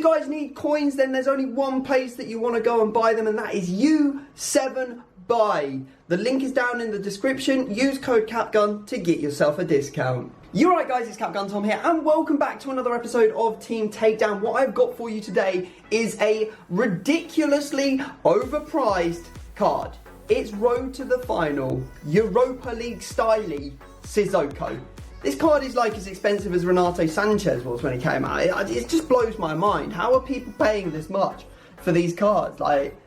you guys need coins, then there's only one place that you want to go and buy them, and that is U7Buy. The link is down in the description. Use code CapGun to get yourself a discount. You're right, guys, it's CapgunTom here, and welcome back to another episode of Team Takedown. What I've got for you today is a ridiculously overpriced card. It's Road to the Final, Europa League styly Sissoko. This card is like as expensive as Renato Sanchez was when he came out. It just blows my mind. How are people paying this much for these cards? Like,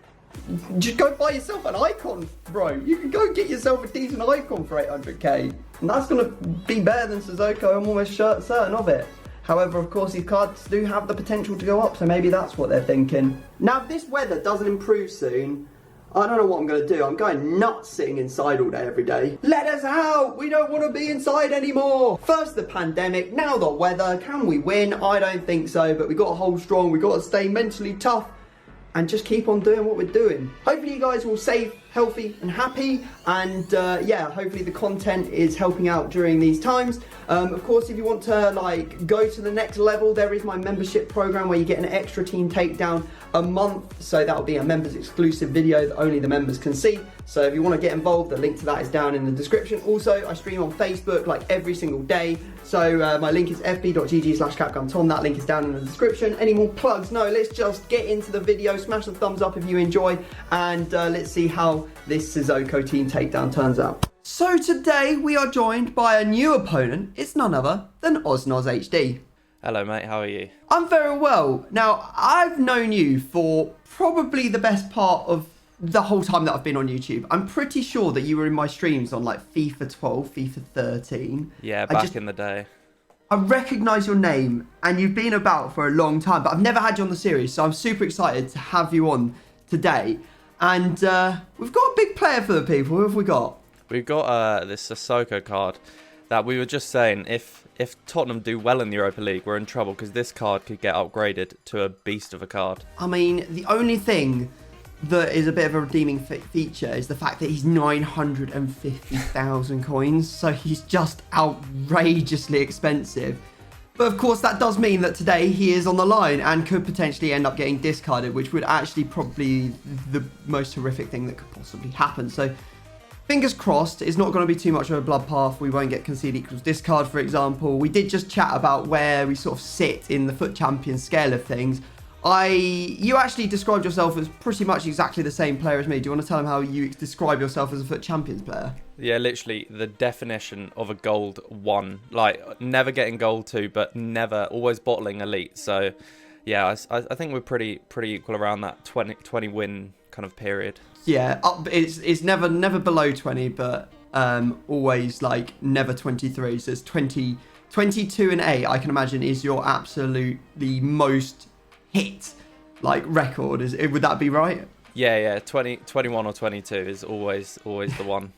just go buy yourself an icon, bro. You can go get yourself a decent icon for 800k. And that's going to be better than Sissoko, I'm almost certain of it. However, of course, these cards do have the potential to go up, so maybe that's what they're thinking. Now, if this weather doesn't improve soon, I don't know what I'm going to do. I'm going nuts sitting inside all day, every day. Let us out! We don't want to be inside anymore! First the pandemic, now the weather. Can we win? I don't think so, but we've got to hold strong. We've got to stay mentally tough and just keep on doing what we're doing. Hopefully you guys will stay healthy and happy, and yeah, hopefully the content is helping out during these times. Of course, if you want to like go to the next level, there is my membership program where you get an extra Team Takedown a month, so that will be a members exclusive video that only the members can see. So if you want to get involved, the link to that is down in the description. Also, I stream on Facebook like every single day, so my link is fb.gg/CapgunTom. That link is down in the description. Any more plugs? No, let's just get into the video. Smash the thumbs up if you enjoy, and let's see how this Sissoko Team Takedown turns out. So today we are joined by a new opponent. It's none other than Osnoz HD. Hello mate, how are you? I'm very well. Now, I've known you for probably the best part of the whole time that I've been on YouTube. I'm pretty sure that you were in my streams on like FIFA 12, FIFA 13. Yeah, back in the day. I recognise your name, and you've been about for a long time, but I've never had you on the series, so I'm super excited to have you on today. And we've got a big player for the people. Who have we got? We've got this Sissoko card that we were just saying, if Tottenham do well in the Europa League, we're in trouble, because this card could get upgraded to a beast of a card. I mean, the only thing that is a bit of a redeeming feature is the fact that he's 950,000 coins, so he's just outrageously expensive. But of course, that does mean that today he is on the line and could potentially end up getting discarded, which would actually probably be the most horrific thing that could possibly happen. So fingers crossed, it's not going to be too much of a bloodbath. We won't get concede equals discard, for example. We did just chat about where we sort of sit in the FUT Champions scale of things. You actually described yourself as pretty much exactly the same player as me. Do you want to tell them how you describe yourself as a FUT Champions player? Yeah, literally the definition of a gold 1. Like, never getting gold 2, but never, always bottling elite. So, yeah, I think we're pretty equal around that 20 win kind of period. Yeah, it's never below 20, but always like never 23. So it's 20, 22 and 8, I can imagine, is your absolutely most hit like record. Would that be right? Yeah, 21 or 22 is always the one.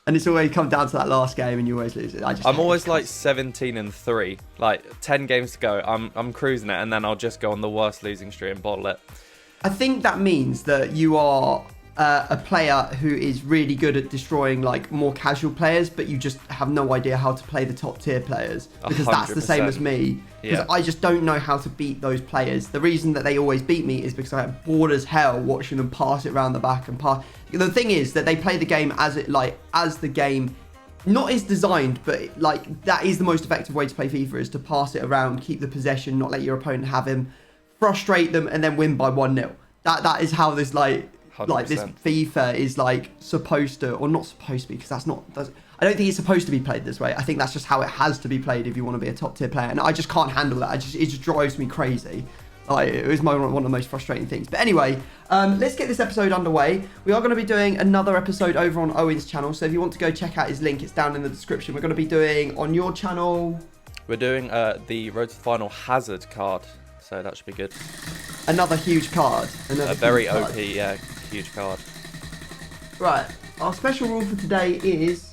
And it's always come down to that last game and you always lose it. I'm always like 17 and 3, like 10 games to go. I'm cruising it, and then I'll just go on the worst losing streak and bottle it. I think that means that you are a player who is really good at destroying like more casual players, but you just have no idea how to play the top tier players, because 100%. That's the same as me, because I just don't know how to beat those players. The reason that they always beat me is because I get bored as hell watching them pass it around the back and pass. The thing is that they play the game as the game not is designed, but like that is the most effective way to play FIFA, is to pass it around, keep the possession, not let your opponent have him, frustrate them, and then win by 1-0. That is how this 100%. Like this FIFA is like supposed to, or not supposed to be, because I don't think it's supposed to be played this way. I think that's just how it has to be played if you want to be a top tier player, and I just can't handle that. It just drives me crazy. Like, it was one of the most frustrating things. But anyway, let's get this episode underway. We are going to be doing another episode over on Owen's channel, so if you want to go check out his link, it's down in the description. We're going to be doing on your channel. We're doing the Road to the Final Hazard card, so that should be good. Another huge card. A very OP, yeah, huge card. Right, our special rule for today is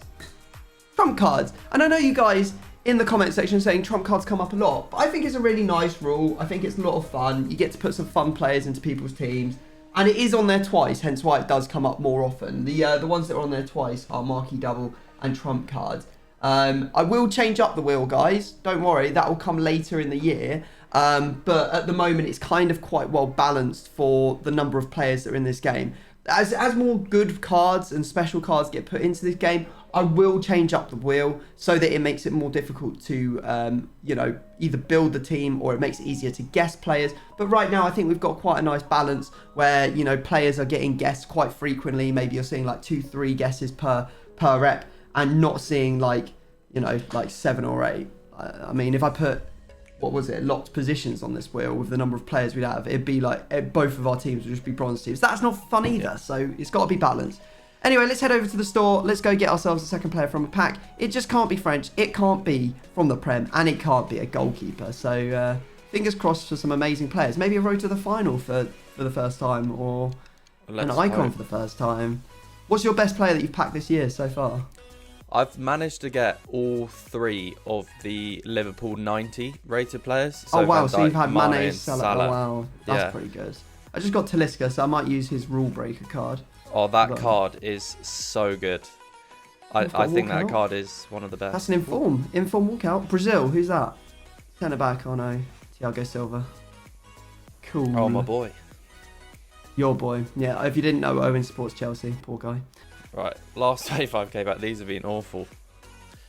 trump cards. And I know you guys in the comment section saying trump cards come up a lot, but I think it's a really nice rule. I think it's a lot of fun. You get to put some fun players into people's teams, and it is on there twice, hence why it does come up more often. The ones that are on there twice are marquee double and trump cards. I will change up the wheel, guys. Don't worry, that will come later in the year. But at the moment, it's kind of quite well balanced for the number of players that are in this game. As more good cards and special cards get put into this game, I will change up the wheel so that it makes it more difficult to, either build the team or it makes it easier to guess players. But right now, I think we've got quite a nice balance where, players are getting guessed quite frequently. Maybe you're seeing like 2-3 guesses per rep and not seeing like 7 or 8. I mean, if I put, locked positions on this wheel with the number of players we'd have, it'd be like both of our teams would just be bronze teams. That's not fun either, so it's got to be balanced. Anyway, let's head over to the store. Let's go get ourselves a second player from a pack. It just can't be French. It can't be from the Prem, and it can't be a goalkeeper. So fingers crossed for some amazing players. Maybe a road to the final for the first time, or an icon for the first time. What's your best player that you've packed this year so far? I've managed to get all 3 of the Liverpool 90 rated players. So So you've had Mane, Salah. Oh, wow. That's pretty good. I just got Talisca, so I might use his rule breaker card. Oh, that card is so good. I think that card is one of the best. That's an inform walkout. Brazil, who's that? Turn it back. Oh no, Thiago Silva. Cool. Oh, my boy. Your boy. Yeah, if you didn't know, Owen supports Chelsea. Poor guy. Right, last 25k back. These have been awful.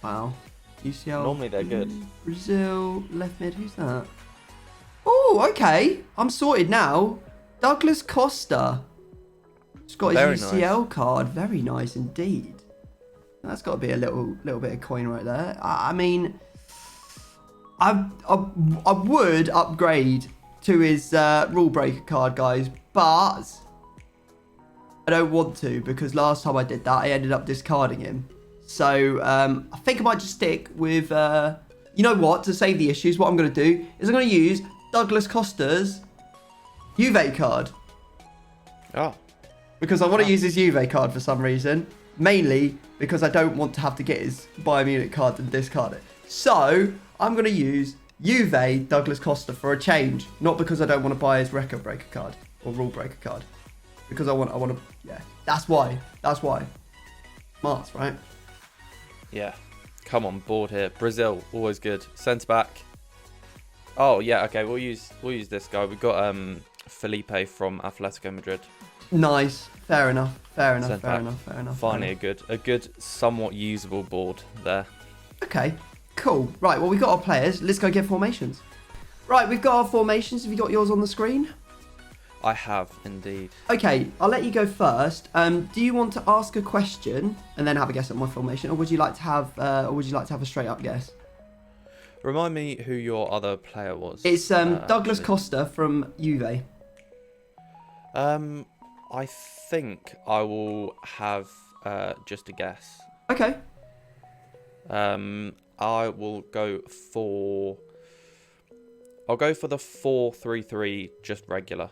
Wow. UCL. Normally they're good. Brazil, left mid. Who's that? Oh, okay. I'm sorted now. Douglas Costa. He's got his UCL card. Very nice indeed. That's got to be a little bit of coin right there. I mean, I would upgrade to his rule breaker card, guys, but I don't want to because last time I did that, I ended up discarding him. So I think I might just stick with, you know what, to save the issues, what I'm going to do is I'm going to use Douglas Costa's Juve card. Oh. Because I want to use his Juve card for some reason. Mainly because I don't want to have to get his Bayern Munich card and discard it. So I'm going to use Juve Douglas Costa for a change. Not because I don't want to buy his record breaker card or rule breaker card. Because I want to, yeah. That's why. Smarts, right? Yeah. Come on board here. Brazil, always good. Centre back. Oh, yeah, okay. We'll use this guy. We've got Felipe from Atletico Madrid. Nice. Fair enough. Fair enough. Finally, a good, somewhat usable board there. Okay, cool. Right, well, we've got our players. Let's go get formations. Right, we've got our formations. Have you got yours on the screen? I have, indeed. Okay, I'll let you go first. Do you want to ask a question and then have a guess at my formation, or would you like to have a straight up guess? Remind me who your other player was. It's Douglas Costa from Juve. I think I will have just a guess. Okay. I will go for. I'll go for the 4-3-3, just regular.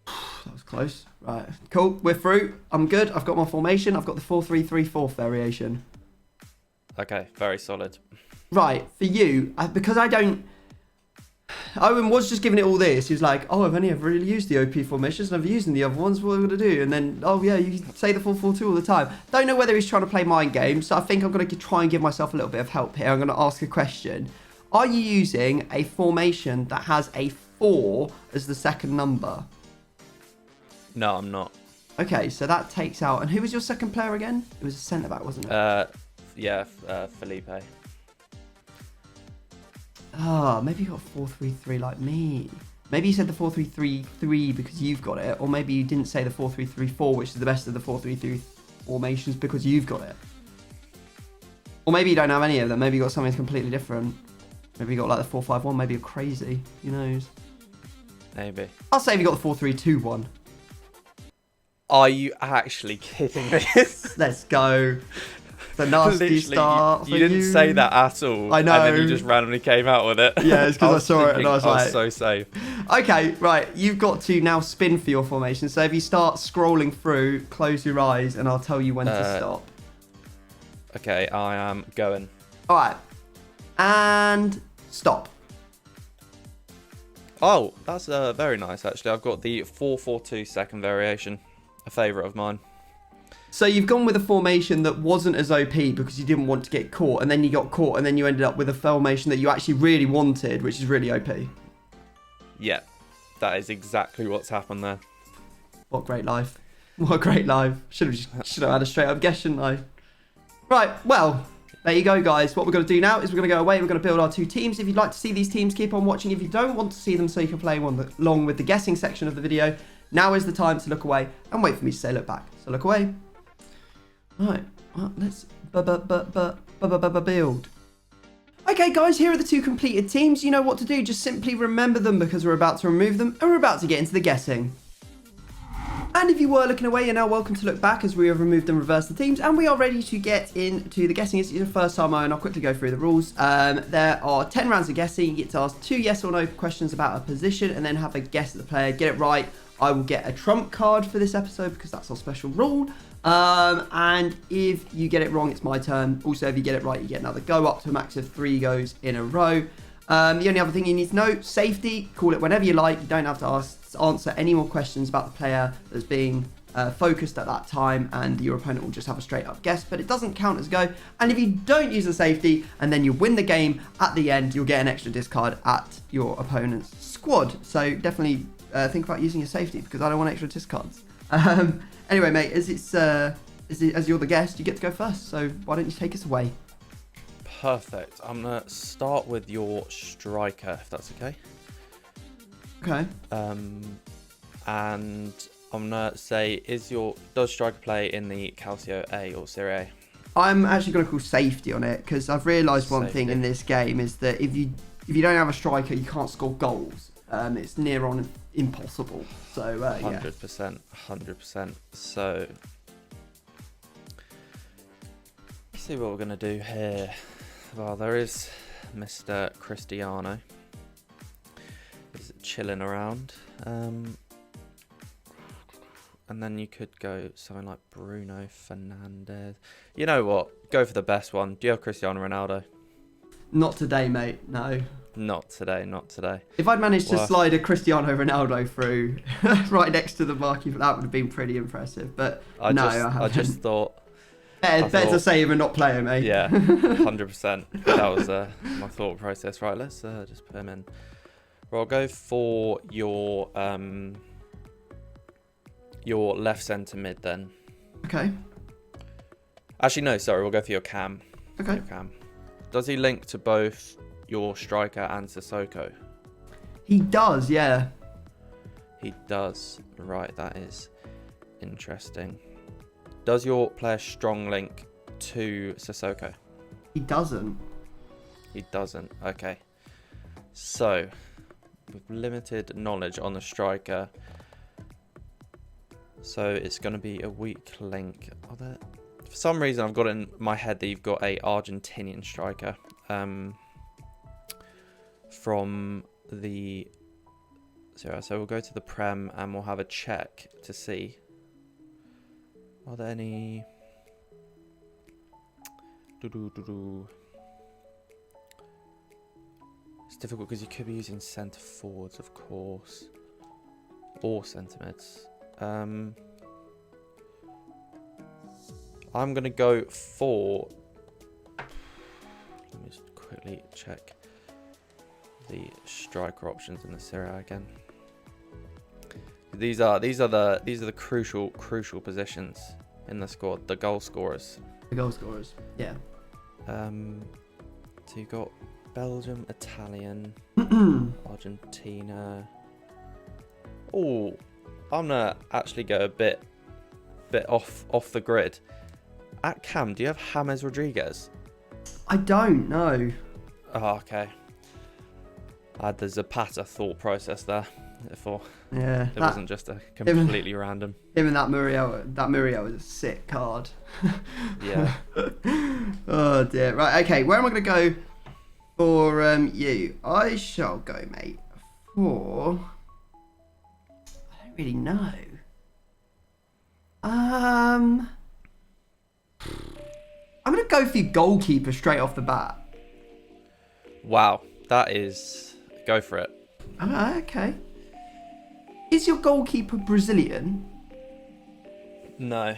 That was close. Right. Cool. We're through. I'm good. I've got my formation. I've got the 4-3-3-4 variation. Okay. Very solid. Right. For you, because I don't. Owen was just giving it all this. He was like, oh, I've only ever really used the OP formations. I've never used the other ones. What am I going to do? And then, oh, yeah, you say the 4-4-2 all the time. Don't know whether he's trying to play mind games. So I think I'm going to try and give myself a little bit of help here. I'm going to ask a question. Are you using a formation that has a 4 as the second number? No, I'm not. Okay, so that takes out... And who was your second player again? It was a centre-back, wasn't it? Yeah, Felipe. Ah, maybe you got 4-3-3 like me. Maybe you said the 4-3-3-3 because you've got it, or maybe you didn't say the 4-3-3-4, which is the best of the 4-3-3 formations because you've got it. Or maybe you don't have any of them. Maybe you got something completely different. Maybe you got like the 4-5-1. Maybe you're crazy. Who knows? Maybe. I'll say you got the 4-3-2-1. Are you actually kidding me? Let's go. The nasty start. You didn't say that at all. I know. And then you just randomly came out with it. Yeah, it's because I saw it and I was like... so safe. Okay, right. You've got to now spin for your formation. So if you start scrolling through, close your eyes and I'll tell you when to stop. Okay, I am going. All right. And stop. Oh, that's very nice, actually. I've got the 4-4-2 second variation. A favourite of mine. So you've gone with a formation that wasn't as OP because you didn't want to get caught, and then you got caught, and then you ended up with a formation that you actually really wanted, which is really OP. Yeah, that is exactly what's happened there. What great life. What a great life. Should have had a straight up guess, shouldn't I? Right, well, there you go, guys. What we're going to do now is we're going to go away. We're going to build our 2 teams. If you'd like to see these teams, keep on watching. If you don't want to see them so you can play along with the guessing section of the video, now is the time to look away and wait for me to say look back. So look away. Right, well, let's build. Okay, guys, here are the 2 completed teams. You know what to do. Just simply remember them because we're about to remove them and we're about to get into the guessing. And if you were looking away, you're now welcome to look back as we have removed and reversed the teams. And we are ready to get into the guessing. It's your first time and I'll quickly go through the rules. There are 10 rounds of guessing. You get to ask 2 yes or no questions about a position and then have a guess at the player. Get it right, I will get a trump card for this episode because that's our special rule. And if you get it wrong, it's my turn. Also, if you get it right, you get another go up to a max of 3 goes in a row. The only other thing you need to know, safety, call it whenever you like. You don't have to answer any more questions about the player that's being focused at that time, and your opponent will just have a straight up guess, but it doesn't count as a go. And if you don't use the safety and then you win the game at the end, you'll get an extra discard at your opponent's squad. So definitely think about using your safety because I don't want extra discards. Anyway, mate, as you're the guest, you get to go first. So why don't you take us away? Perfect. I'm going to start with your striker, if that's okay. Okay. And I'm going to say, does striker play in the Calcio A or Serie A? I'm actually going to call safety on it because I've realised one thing in this game is that if you don't have a striker, you can't score goals. It's near on impossible. So, 100%. 100%. So, let's see what we're going to do here. Well, there is Mr. Cristiano. He's chilling around. And then you could go something like Bruno Fernandes. You know what? Go for the best one. Do you have Cristiano Ronaldo? Not today, mate. No. Not today. Not today. If I'd managed to slide a Cristiano Ronaldo through right next to the marquee, that would have been pretty impressive. But I just thought... Better to save and not play him, eh? Yeah, 100%. That was my thought process. Right, let's just put him in. Well, I'll go for your left centre mid then. Okay. Actually, no, sorry. We'll go for your cam. Okay. Your cam. Does he link to both your striker and Sissoko? He does, yeah. He does. Right, that is interesting. Does your player strong link to Sissoko? He doesn't. He doesn't. Okay. So, with limited knowledge on the striker, so it's going to be a weak link. For some reason, I've got in my head that you've got a Argentinian striker from the... So we'll go to the Prem and we'll have a check to see. Are there any... It's difficult because you could be using centre forwards, of course, or centre mids. I'm going to go for... Let me just quickly check the striker options in the Serie A again. These are the crucial positions in the squad. The goal scorers. The goal scorers. Yeah. So you've got Belgium, Italian, Argentina. Oh, I'm gonna actually go a bit off the grid. At cam, do you have James Rodriguez? I don't know. Oh, okay. I had the Zapata thought process there. Therefore, yeah, it wasn't just a completely random. Him and that Muriel is a sick card. Yeah. Oh dear. Right. Okay. Where am I going to go for you? I shall go, mate. For I don't really know. I'm going to go for your goalkeeper straight off the bat. Wow, that is... Go for it. Okay. Is your goalkeeper Brazilian? No.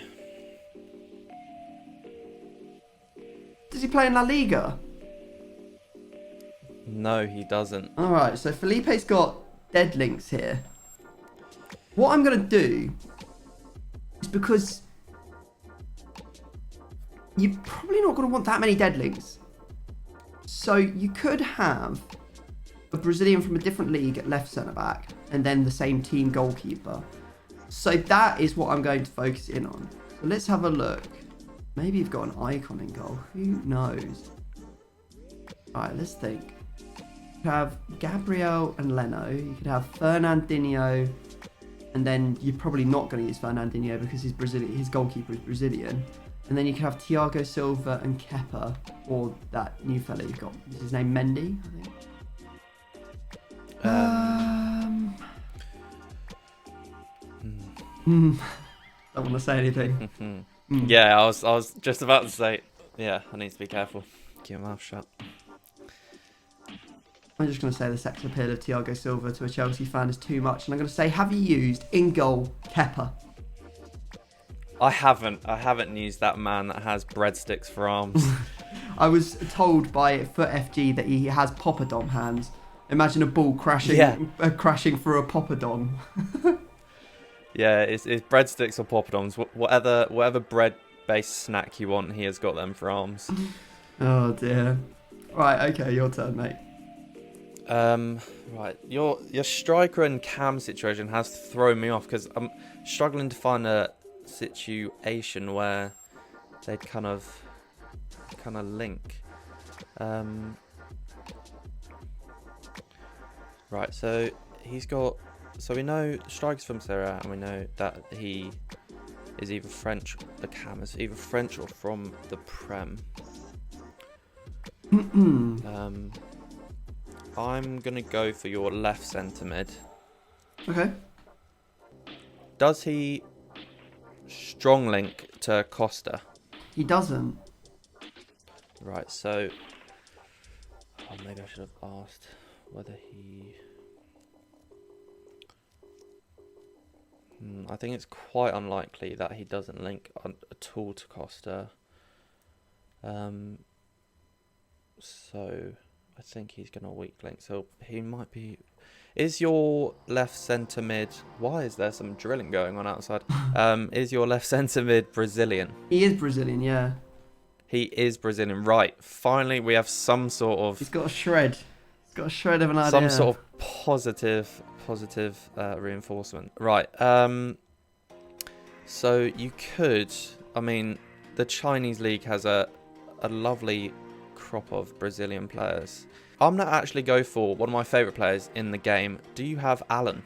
Does he play in La Liga? No, he doesn't. Alright, so Felipe's got dead links here. What I'm going to do is, because you're probably not going to want that many dead links. So you could have a Brazilian from a different league at left centre back and then the same team goalkeeper. So that is what I'm going to focus in on. So let's have a look. Maybe you've got an icon in goal. Who knows? Alright, let's think. You could have Gabriel and Leno. You could have Fernandinho. And then you're probably not going to use Fernandinho because he's Brazilian. His goalkeeper is Brazilian. And then you could have Thiago Silva and Kepa. Or that new fella you've got. Is his name Mendy, I think? Don't want to say anything. Yeah, I was just about to say, yeah, I need to be careful. Keep your mouth shut. I'm just going to say the sex appeal of Thiago Silva to a Chelsea fan is too much. And I'm going to say, have you used in goal Kepa? I haven't used that man that has breadsticks for arms. I was told by Foot FG that he has poppadom hands. Imagine a ball crashing through a poppadom. Yeah, it's breadsticks or poppadoms. Whatever bread-based snack you want, he has got them for arms. Oh dear. Right, okay, your turn, mate. Right, your striker and cam situation has thrown me off because I'm struggling to find a situation where they'd kind of link. Right, so he's got. So we know strikers from Serie A, and we know that he is either French. The cam is either French or from the Prem. I'm gonna go for your left centre mid. Okay. Does he strong link to Costa? He doesn't. Right. So, maybe I should have asked whether he. I think it's quite unlikely that he doesn't link at all to Costa. So I think he's going to weak link. So he might be. Is your left centre mid? Why is there some drilling going on outside? Is your left centre mid Brazilian? He is Brazilian, yeah. He is Brazilian, right? Finally, we have some sort of. He's got a shred. He's got a shred of an idea. Some sort of positive reinforcement, right? So you could. I mean, the Chinese league has a lovely crop of Brazilian players. I'm gonna actually go for one of my favourite players in the game. Do you have Alan?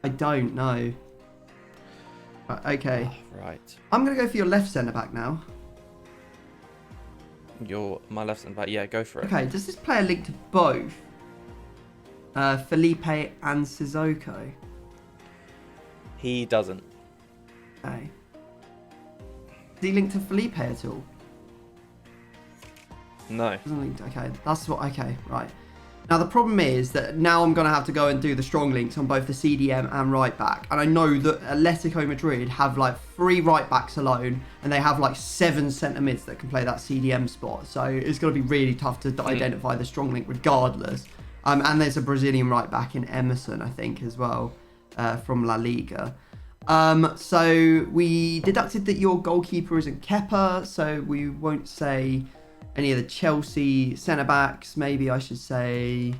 I don't know. Okay. Oh, right. I'm gonna go for your left centre back now. My left centre back. Yeah, go for it. Okay. Does this player link to both Felipe and Sissoko? He doesn't. Okay. Does he link to Felipe at all? No. Doesn't link to, okay, that's what. Okay, right. Now the problem is that now I'm going to have to go and do the strong links on both the CDM and right back. And I know that Atletico Madrid have like 3 right backs alone, and they have like 7 centre mids that can play that CDM spot. So it's going to be really tough to identify the strong link regardless. And there's a Brazilian right back in Emerson, I think, as well, from La Liga. So we deducted that your goalkeeper isn't Kepa, so we won't say any of the Chelsea centre-backs. Maybe I should say.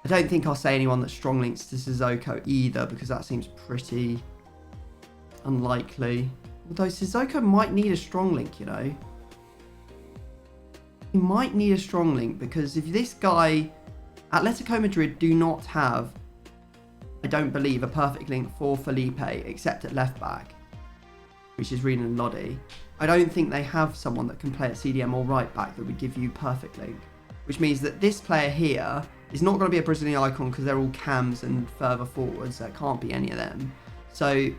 I don't think I'll say anyone that strong links to Sissoko either, because that seems pretty unlikely. Although Sissoko might need a strong link, you know. He might need a strong link, because if this guy... Atletico Madrid do not have, I don't believe, a perfect link for Felipe, except at left-back, which is Renan and Lodi. I don't think they have someone that can play at CDM or right back that would give you perfect link, which means that this player here is not going to be a Brazilian icon because they're all cams and further forwards, so it can't be any of them. So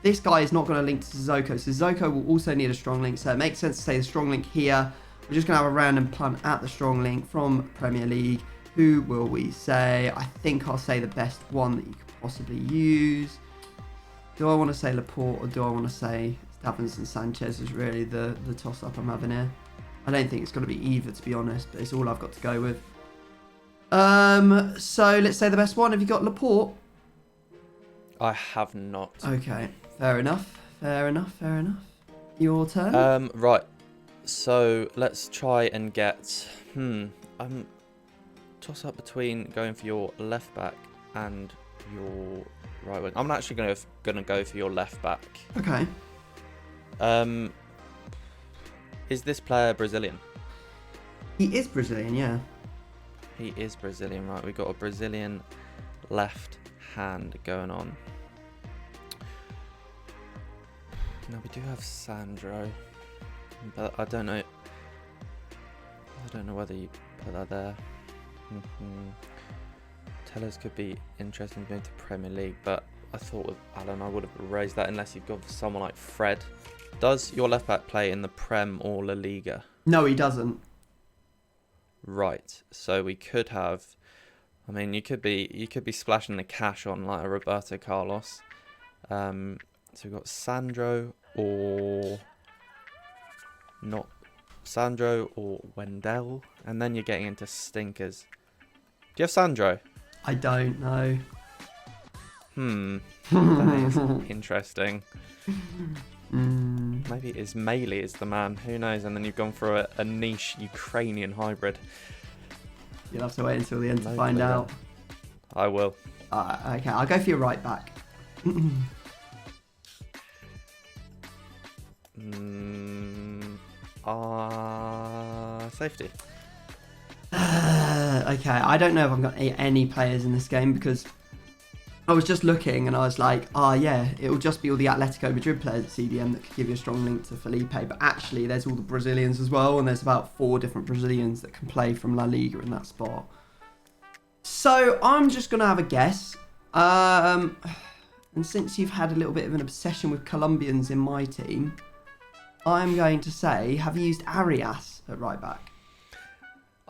this guy is not going to link to Sissoko. Sissoko will also need a strong link, so it makes sense to say the strong link here. We're just going to have a random punt at the strong link from Premier League. Who will we say? I think I'll say the best one that you could possibly use. Do I want to say Laporte or do I want to say Davinson Sanchez is really the toss-up I'm having here? I don't think it's going to be either, to be honest, but it's all I've got to go with. So let's say the best one. Have you got Laporte? I have not. Okay, fair enough. Fair enough. Fair enough. Your turn. Right. So let's try and get. Toss up between going for your left back and your right wing. I'm actually gonna go for your left back. Okay. Is this player Brazilian? He is Brazilian, yeah. He is Brazilian, right? We got a Brazilian left hand going on. Now we do have Sandro, but I don't know. I don't know whether you put that there. Tellers could be interesting to move to Premier League, but I thought with Alan I would have raised that unless you've got someone like Fred. Does your left back play in the Prem or La Liga? No, he doesn't. Right. So we could have. I mean, you could be splashing the cash on like a Roberto Carlos. So we've got Sandro or not Sandro or Wendell, and then you're getting into stinkers. Do you have Sandro? I don't know. That is interesting. Maybe Ismaili is the man. Who knows? And then you've gone for a niche Ukrainian hybrid. You'll have to wait until the end to find out. I will. Okay, I'll go for your right back. Safety. Okay, I don't know if I've got any players in this game because I was just looking and I was like, yeah, it'll just be all the Atletico Madrid players at CDM that could give you a strong link to Felipe. But actually, there's all the Brazilians as well, and there's about 4 different Brazilians that can play from La Liga in that spot. So I'm just going to have a guess. And since you've had a little bit of an obsession with Colombians in my team, I'm going to say, have you used Arias at right back?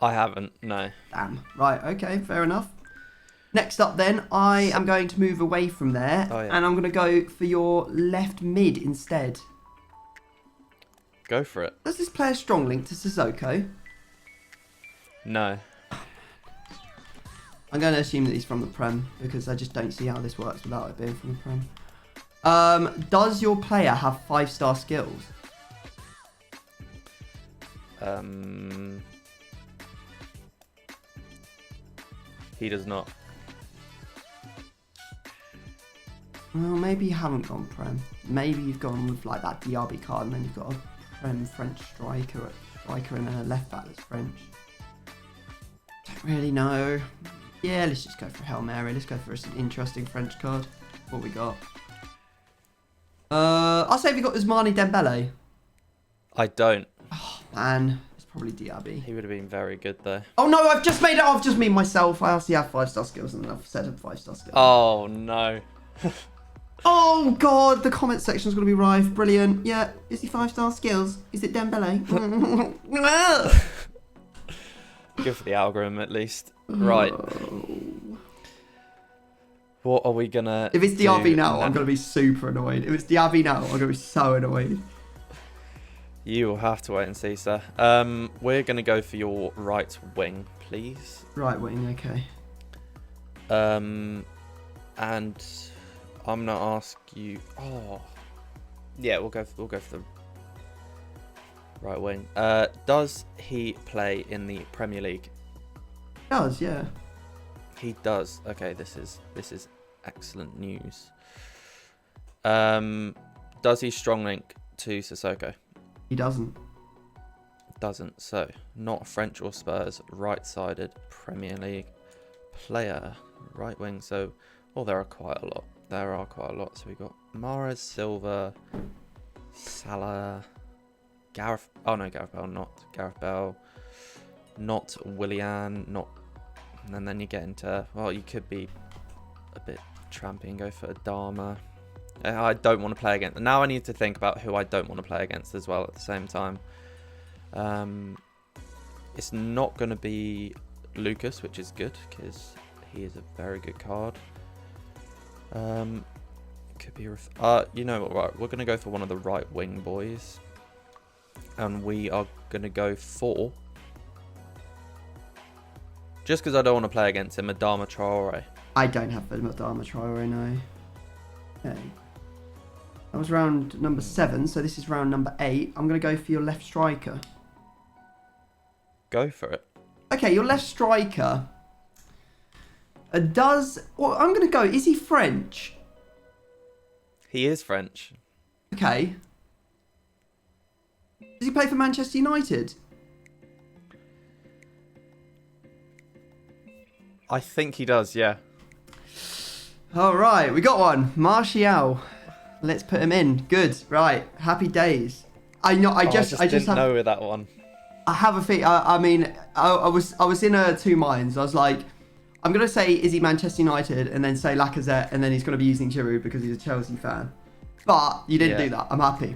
I haven't, no. Damn. Right, okay, fair enough. Next up then, I am going to move away from there, and I'm going to go for your left mid instead. Go for it. Does this play a strong link to Sissoko? No. I'm going to assume that he's from the Prem, because I just don't see how this works without it being from the Prem. Does your player have 5-star skills? He does not. Well, maybe you haven't gone Prem. Maybe you've gone with like that DRB card, and then you've got a Prem French striker and then a left back that's French. Don't really know. Yeah, let's just go for Hail Mary. Let's go for some interesting French card. What we got? I'll say we got Ousmane Dembele. I don't. Oh, man. It's probably DRB. He would have been very good, though. Oh, no. I've just made it. I've just made myself. I actually have 5-star skills, and I've said 5-star skills. Oh, no. Oh, God. The comment section's going to be rife. Brilliant. Yeah. Is he 5-star skills? Is it Dembele? Good for the algorithm, at least. Right. What are we gonna If it's DRB now, I'm gonna be super annoyed. If it's DRB now, I'm gonna be so annoyed. You will have to wait and see, sir. We're gonna go for your right wing, please. Right wing, okay. And I'm gonna ask you. Oh, yeah, we'll go for the right wing. Does he play in the Premier League? Does, yeah. He does. Okay, this is excellent news. Does he strong link to Sissoko? He doesn't. Doesn't. So, not French or Spurs, right-sided Premier League player, right wing. So, there are quite a lot. So we got Mahrez, Silva, Salah, Gareth. Oh no, Gareth Bale, not Gareth Bale, not Willian, not. And then you get into, you could be a bit trampy and go for Adama. I don't want to play against. Now I need to think about who I don't want to play against as well at the same time. It's not going to be Lucas, which is good because he is a very good card. Could be. You know what? Right, we're going to go for one of the right wing boys, and we are going to go for. Just because I don't want to play against him, Adama Traore. I don't have Adama Traore, no. Okay. That was round number 7, so this is round number 8. I'm going to go for your left striker. Go for it. Okay, your left striker well, I'm going to go, is he French? He is French. Okay. Does he play for Manchester United? I think he does, yeah. All right, we got one. Martial. Let's put him in. Good. Right. Happy days. I know. I just didn't have, know with that one. I have a thing. I mean, I was in two minds. I was like, I'm gonna say, is he Manchester United, and then say Lacazette, and then he's gonna be using Giroud because he's a Chelsea fan. But you didn't do that. I'm happy.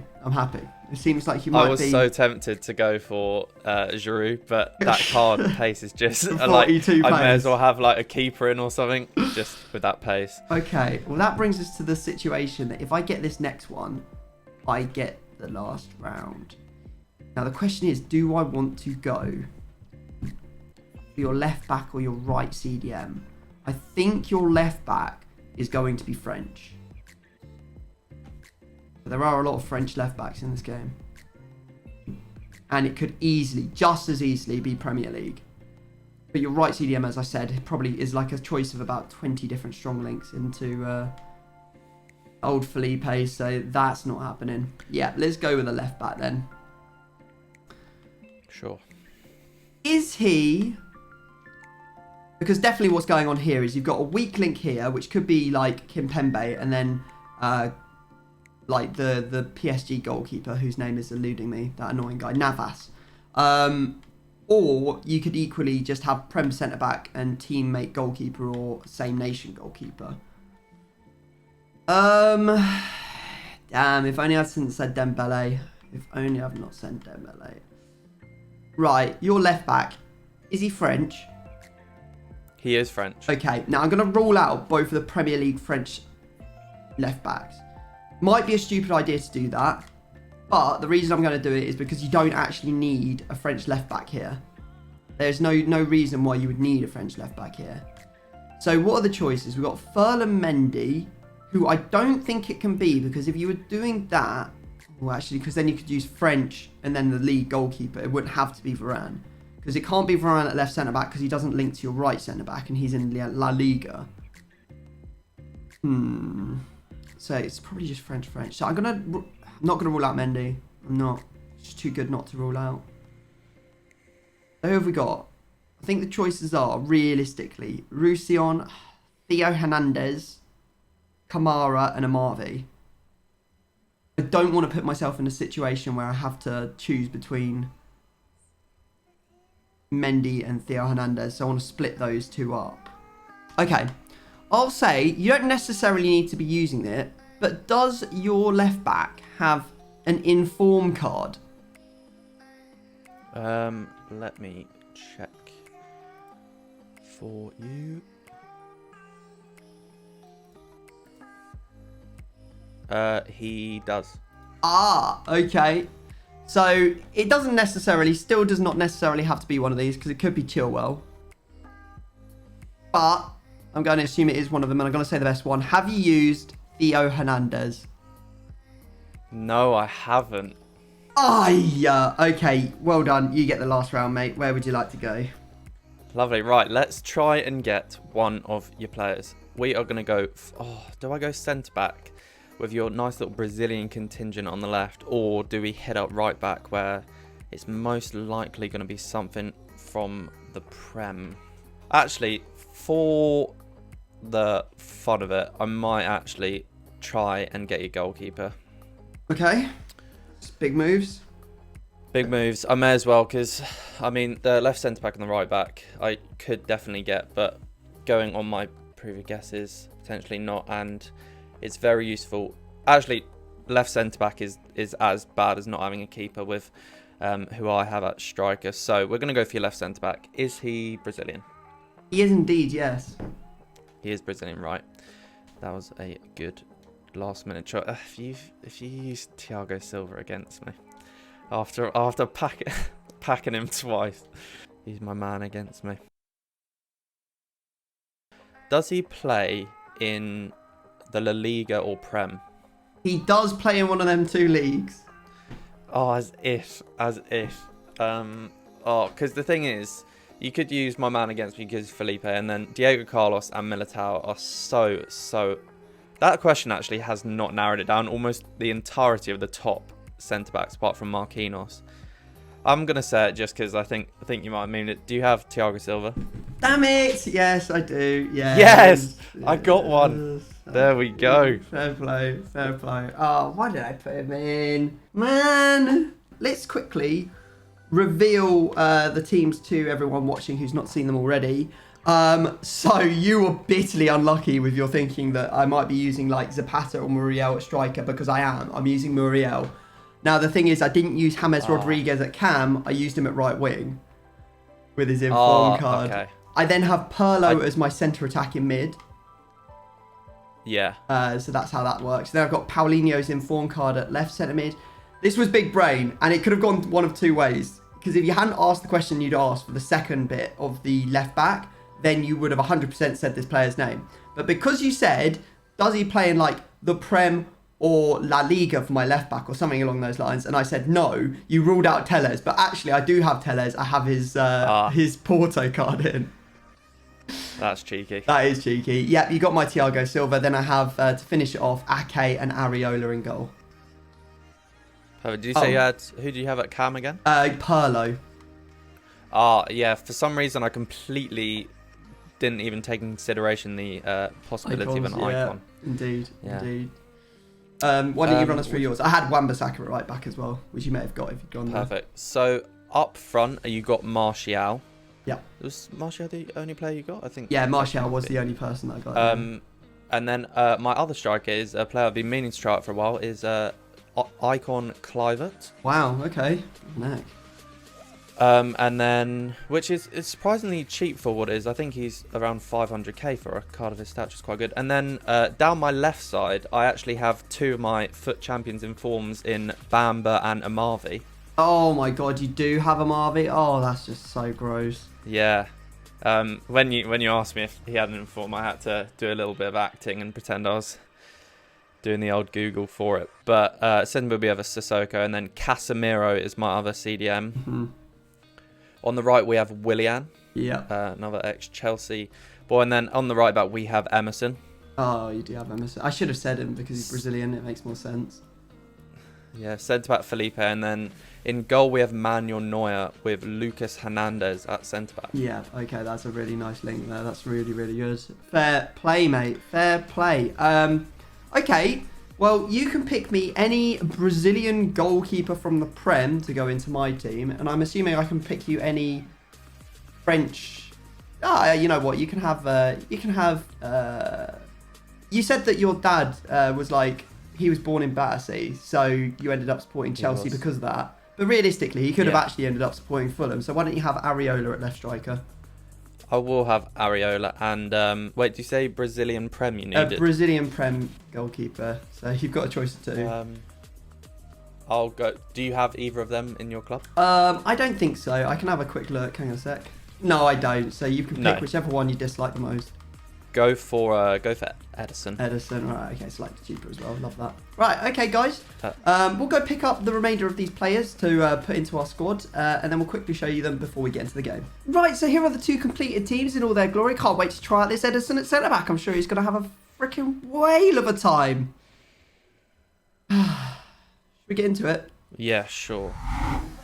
It seems like you might be. I was so tempted to go for Giroud, but that card pace is just like, 42 I may pace. as well have like a keeper in or something, just with that pace. Okay, well that brings us to the situation that if I get this next one, I get the last round. Now the question is, do I want to go for your left back or your right CDM? I think your left back is going to be French. There are a lot of French left backs in this game. And it could easily, just as easily, be Premier League. But your right CDM, as I said, probably is like a choice of about 20 different strong links into old Felipe, so that's not happening. Yeah, let's go with the left back then. Sure. Is he... Because definitely what's going on here is you've got a weak link here, which could be like Kimpembe, and then... like the PSG goalkeeper whose name is eluding me, that annoying guy, Navas. Or you could equally just have Prem centre-back and teammate goalkeeper or same nation goalkeeper. Damn, if only I hadn't said Dembele. If only I've not said Dembele. Right, your left back. Is he French? He is French. Okay, now I'm going to rule out both of the Premier League French left backs. Might be a stupid idea to do that, but the reason I'm going to do it is because you don't actually need a French left back here. There's no reason why you would need a French left back here. So what are the choices? We've got Ferland Mendy, who I don't think it can be, because if you were doing that, well actually, because then you could use French and then the league goalkeeper, it wouldn't have to be Varane. Because it can't be Varane at left centre back because he doesn't link to your right centre back and he's in La Liga. So it's probably just French. So I'm not gonna rule out Mendy. I'm not. It's too good not to rule out. So who have we got? I think the choices are, realistically, Roussillon, Theo Hernandez, Kamara, and Amavi. I don't want to put myself in a situation where I have to choose between Mendy and Theo Hernandez, so I want to split those two up. Okay. I'll say, you don't necessarily need to be using it, but does your left back have an inform card? Let me check for you. He does. Ah, okay. So, it still does not necessarily have to be one of these, because it could be Chilwell. But I'm going to assume it is one of them, and I'm going to say the best one. Have you used Theo Hernandez? No, I haven't. Ah, yeah. Okay, well done. You get the last round, mate. Where would you like to go? Lovely. Right, let's try and get one of your players. We are going to go... do I go centre-back with your nice little Brazilian contingent on the left, or do we head up right back where it's most likely going to be something from the Prem? Actually, for the fun of it, I might actually try and get your goalkeeper. Okay. It's big moves. Big moves. I may as well, because, I mean, the left centre-back and the right back, I could definitely get, but going on my previous guesses, potentially not, and it's very useful. Actually, left centre-back is as bad as not having a keeper with who I have at striker. So we're going to go for your left centre-back. Is he Brazilian? He is indeed, yes. He is Brazilian, right. That was a good last-minute choice. If you use Thiago Silva against me, after packing him twice, he's my man against me. Does he play in the La Liga or Prem? He does play in one of them 2 leagues. Oh, as if. Because the thing is, you could use my man against me because Felipe, and then Diego Carlos and Militao are so. That question actually has not narrowed it down. Almost the entirety of the top centre backs, apart from Marquinhos. I'm gonna say it just because I think you might mean it. Do you have Thiago Silva? Damn it! Yes, I do. Yes, I got one. There we go. Fair play. Oh, why did I put him in? Man! Let's quickly reveal the teams to everyone watching who's not seen them already. So you were bitterly unlucky with your thinking that I might be using like Zapata or Muriel at striker, because I am. I'm using Muriel. Now the thing is, I didn't use James Rodriguez at cam. I used him at right wing with his inform card. Okay. I then have Pirlo as my centre attacking mid. Yeah. So that's how that works. Then I've got Paulinho's inform card at left centre mid. This was big brain, and it could have gone one of 2 ways. Because if you hadn't asked the question you'd asked for the second bit of the left back, then you would have 100% said this player's name. But because you said, does he play in like the Prem or La Liga for my left back or something along those lines, and I said no, you ruled out Telles. But actually, I do have Telles. I have his Porto card in. That's cheeky. That is cheeky. Yep, you got my Thiago Silva. Then I have, to finish it off, Ake and Areola in goal. Did you say you had, who do you have at cam again? Pirlo. Yeah, for some reason I completely didn't even take into consideration the possibility of an icon. Indeed. Why don't you run us through yours? I had Wan-Bissaka at right back as well, which you may have got if you'd gone there. Perfect. So up front, you got Martial. Yeah. Was Martial the only player you got? I think. Yeah, Martial was the only person that I got. And then my other striker is a player I've been meaning to try out for a while. Is Icon Kluivert. Wow. Okay. Neck. And then, which is surprisingly cheap for what it is. I think he's around 500k for a card of his stats, which is quite good. And then down my left side, I actually have 2 of my foot champions in forms in Bamba and Amavi. Oh my god, you do have Amavi? Oh, that's just so gross. Yeah. When you asked me if he had an inform, I had to do a little bit of acting and pretend I was doing the old Google for it. But Senbu we have a Sissoko, and then Casemiro is my other CDM. Mm-hmm. On the right, we have Willian. Yeah. Another ex-Chelsea boy. And then on the right back, we have Emerson. Oh, you do have Emerson. I should have said him because he's Brazilian. It makes more sense. Yeah, centre-back Felipe. And then in goal, we have Manuel Neuer with Lucas Hernandez at centre-back. Yeah, okay. That's a really nice link there. That's really, really good. Fair play, mate. Fair play. Okay. Well, you can pick me any Brazilian goalkeeper from the Prem to go into my team, and I'm assuming I can pick you any French. You know what? You can have. You said that your dad was like he was born in Battersea, so you ended up supporting Chelsea because of that. But realistically, he could have actually ended up supporting Fulham. So why don't you have Areola at left striker? I will have Areola and wait, do you say Brazilian Prem you needed? A Brazilian Prem goalkeeper. So you've got a choice of 2. I'll go. Do you have either of them in your club? I don't think so. I can have a quick look. Hang on a sec. No, I don't. So you can pick whichever one you dislike the most. Go for Edison. Edison, right? Okay, slightly cheaper as well. Love that. Right, okay, guys. We'll go pick up the remainder of these players to put into our squad, and then we'll quickly show you them before we get into the game. Right, so here are the 2 completed teams in all their glory. Can't wait to try out this Edison at centre back. I'm sure he's going to have a freaking whale of a time. Should we get into it? Yeah, sure.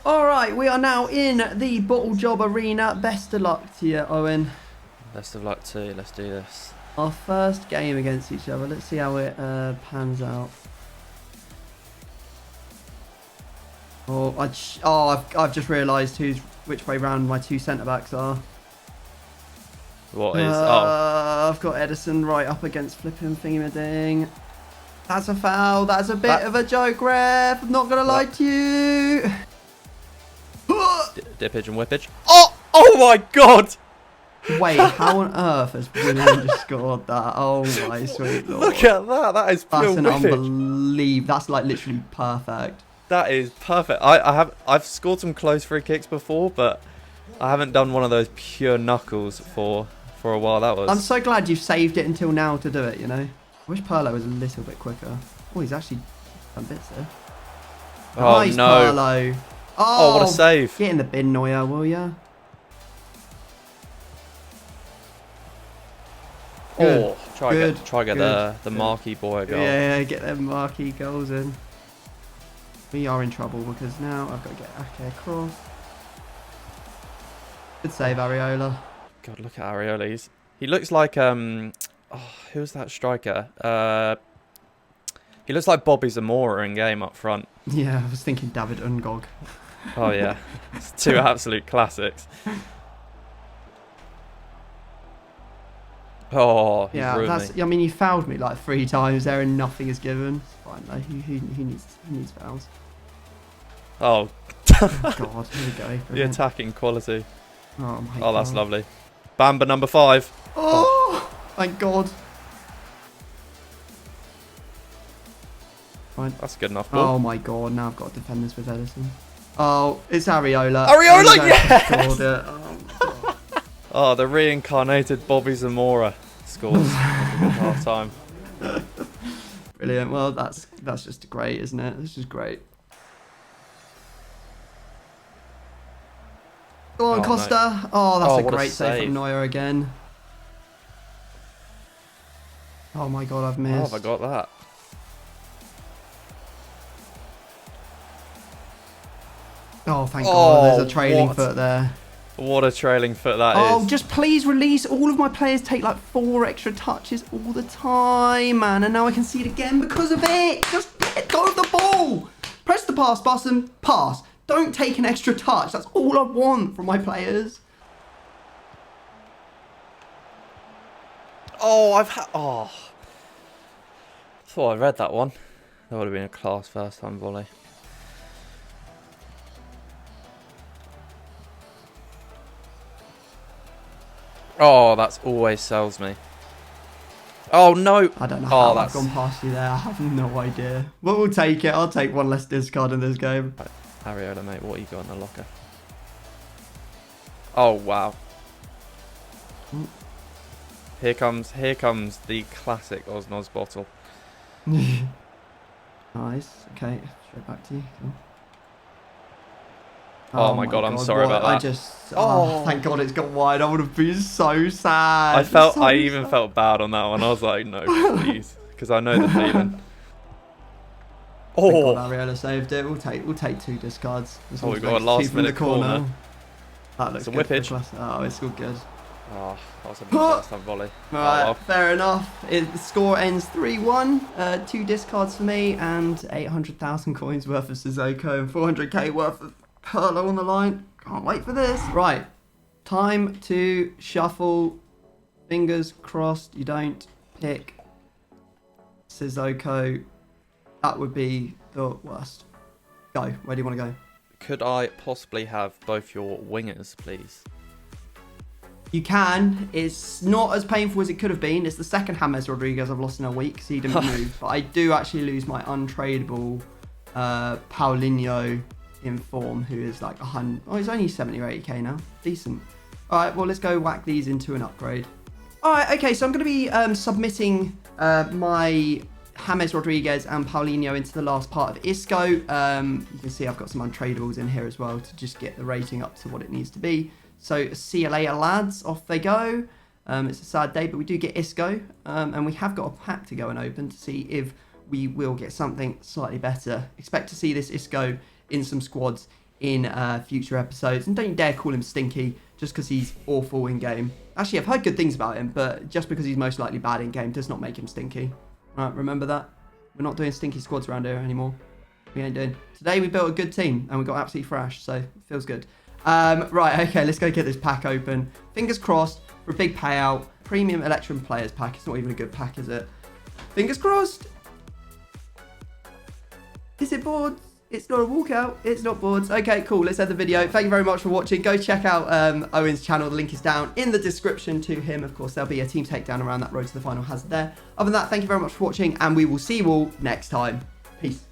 All right, we are now in the Bottle Job Arena. Best of luck to you, Owen. Best of luck to you. Let's do this. Our first game against each other. Let's see how it pans out. I've just realised which way round my 2 centre backs are. What is? I've got Edison right up against flipping thingy-ma-ding. That's a foul. That's a bit of a joke, ref. I'm not gonna lie to you. Dippage and whippage. Oh my god! Wait, how on earth has Willian just scored that? Oh my sweet lord. Look at that. That is pure That's an whippage. unbelievable. That's like literally perfect. That is perfect. I've scored some close free kicks before, but I haven't done one of those pure knuckles for for a while. That was. I'm so glad you've saved it until now to do it, you know. I wish Perlo was a little bit quicker. Oh, he's actually done bits there. Oh, nice, no. Perlo. Oh, what a save. Get in the bin, Neuer, will ya? Oh, try good, get the marquee boy a goal. Yeah, get them marquee goals in. We are in trouble because now I've got to get Ake across. Good save, Areola. God, look at Areola. He looks like who's that striker? He looks like Bobby Zamora in game up front. Yeah, I was thinking David Ungog. Oh yeah, it's two absolute classics. Oh, he's yeah, ruined me. I mean, you fouled me like 3 times there, and nothing is given. It's fine though. He needs fouls. Oh. Oh God, here we go. The attacking quality. Oh my God. Oh, that's lovely. Bamba number 5. Oh, thank God. Fine. That's good enough. Ball. Oh my God, now I've got to defend this with Edison. Oh, it's Areola. Areola, yes! Scored it. Oh, God. Oh, the reincarnated Bobby Zamora scores half time. Brilliant. Well, that's just great, isn't it? This is great. Go on, Oh, Costa. no. Oh, that's a what a great save save. from Neuer again. Oh my God, I've missed. How have I got that? Oh, thank God. There's a trailing what? foot there. What a trailing foot that is. Oh, just please release. All of my players take like 4 extra touches all the time, man. And now I can see it again because of it. Just let go of the ball. Press the pass button, pass. Don't take an extra touch. That's all I want from my players. Oh, I thought I read that one. That would have been a class first time volley. Oh, that's always sells me. Oh, no. I don't know how I've gone past you there. I have no idea. But we'll take it. I'll take 1 less discard in this game. Areola, mate, what you got in the locker? Oh, wow. Here comes the classic Osnos bottle. Nice. Okay, straight back to you. Cool. Oh my God, I'm sorry about that. Thank God it's gone wide. I would have been so sad. I even felt bad on that one. I was like, no, please, because I know the feeling. Oh, Areola saved it. We'll take 2 discards. Oh, we got a last minute corner. That looks it's a good. whippage. Oh, it's all good. Oh, that was a first time volley. Right, well. fair enough. The score ends 3-1. 2 discards for me and 800,000 coins worth of Sissoko and 400k worth of Perlo on the line. Can't wait for this. Right, time to shuffle. Fingers crossed you don't pick Sissoko. That would be the worst. Go. Where do you want to go? Could I possibly have both your wingers, please? You can. It's not as painful as it could have been. It's the second James Rodriguez I've lost in a week because he didn't move. But I do actually lose my untradeable Paulinho in form, who is like 100. Oh, he's only 70 or 80k now. Decent. All right, well, let's go whack these into an upgrade. All right, okay, so I'm going to be submitting my James Rodriguez and Paulinho into the last part of Isco. You can see I've got some untradables in here as well to just get the rating up to what it needs to be. So see you later, lads. Off they go. It's a sad day, but we do get Isco. And we have got a pack to go and open to see if we will get something slightly better. Expect to see this Isco in some squads in future episodes. And don't you dare call him stinky just because he's awful in game. Actually, I've heard good things about him, but just because he's most likely bad in game does not make him stinky. Right, remember that? We're not doing stinky squads around here anymore. We ain't doing. Today we built a good team and we got absolutely thrashed, so it feels good. Right, okay, let's go get this pack open. Fingers crossed for a big payout. Premium Electrum Players pack. It's not even a good pack, is it? Fingers crossed. Is it boards? It's not a walkout. It's not boards. Okay, cool. Let's end the video. Thank you very much for watching. Go check out Owen's channel. The link is down in the description to him. Of course, there'll be a team takedown around that road to the final hazard there. Other than that, thank you very much for watching, and we will see you all next time. Peace.